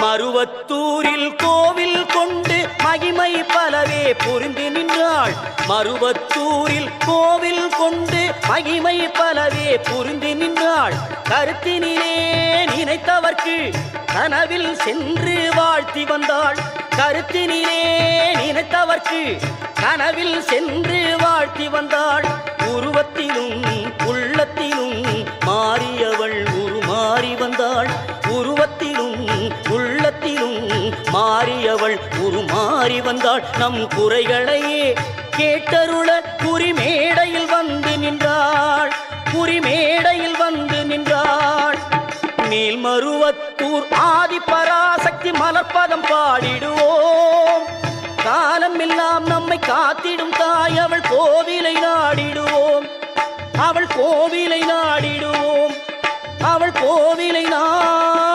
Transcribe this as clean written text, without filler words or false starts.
மருவத்தூரில் கோவில் கொண்டு மகிமை பலவே புரிந்து நின்றாள். மருவத்தூரில் கோவில் கொண்டு மகிமை பலவே புரிந்து நின்றாள். கருத்தினிலே நினைத்தவர்க்கு கனவில் சென்று வாழ்த்தி வந்தாள். கருத்தினிலே நினைத்தவர்க்கு கனவில் சென்று வாழ்த்தி வந்தாள். உருவத்திலும் உள்ளத்திலும் மாறியவள் உருமாறி வந்தாள். உருவத்திலும் உள்ளத்திலும் மாறியவள் உருமாறி வந்தாள். நம் குறைகளையே கேட்டருள குறிமேடையில் வந்து நின்றாள். குறிமேடையில் வந்து நின்றாள். மேல்மருவத்தூர் ஆதி பராசக்தி மலர்பதம் பாடிடுவோம். காலம் எல்லாம் நம்மை காத்திடும் தாய் அவள் கோவிலை நாடிடுவோம். அவள் கோவிலை நாடிடுவோம். அவள் கோவிலை